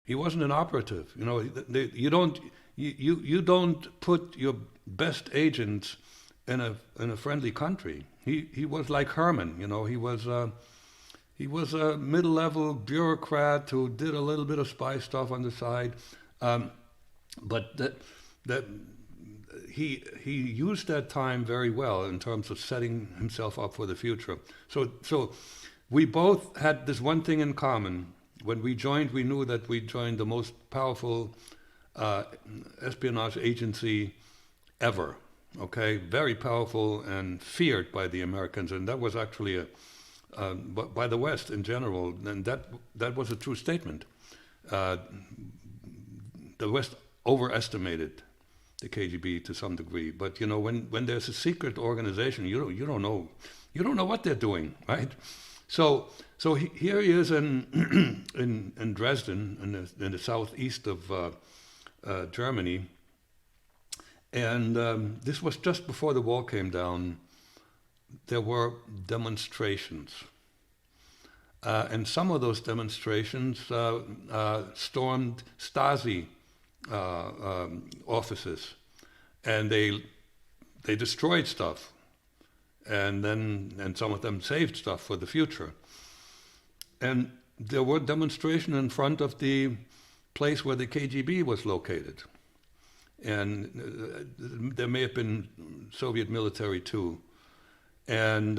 He wasn't an operative. You don't put your best agents in a friendly country. He was like Herman. He was a middle-level bureaucrat who did a little bit of spy stuff on the side, um, but that he used that time very well in terms of setting himself up for the future. So we both had this one thing in common. When we joined, we knew that we joined the most powerful uh, espionage agency ever. Okay, very powerful and feared by the Americans, and that was actually by the West in general, and that was a true statement. Uh, the West overestimated the KGB to some degree, but when there's a secret organization, you don't know what they're doing, right? Here he is in in Dresden, in the southeast of Germany, and this was just before the wall came down. There were demonstrations. And some of those demonstrations stormed Stasi offices, and they destroyed stuff, and some of them saved stuff for the future. And there were demonstrations in front of the place where the KGB was located, and there may have been Soviet military too. And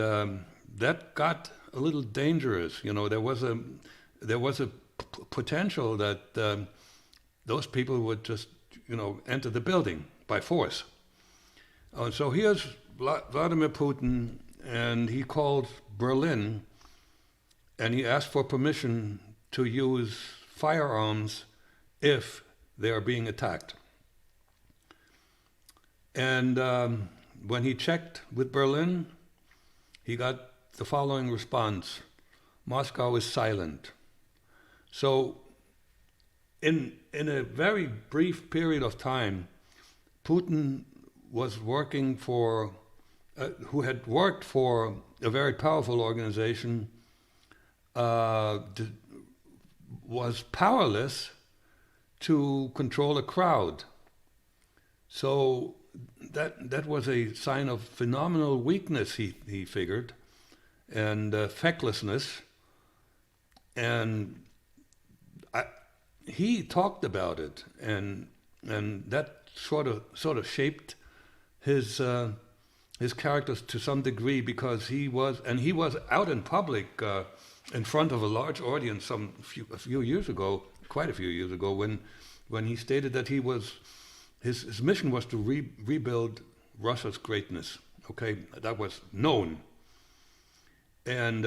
that got a little dangerous. There was a potential that those people would just enter the building by force. So here's Vladimir Putin, and he called Berlin, and he asked for permission to use firearms if they are being attacked. And when he checked with Berlin, he got the following response: Moscow is silent. So in a very brief period of time, Putin was working for, who had worked for a very powerful organization, was powerless to control a crowd. So that was a sign of phenomenal weakness, he figured, and fecklessness. And he talked about it, and that sort of shaped his character to some degree, because he was out in public in front of a large audience a few years ago, quite a few years ago, when he stated that his mission was to rebuild Russia's greatness. Okay, that was known, and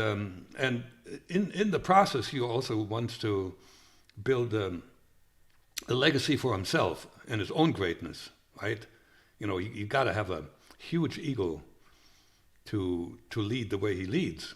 in the process, he also wants to build a legacy for himself and his own greatness. Right? You got to have a huge ego to lead the way he leads.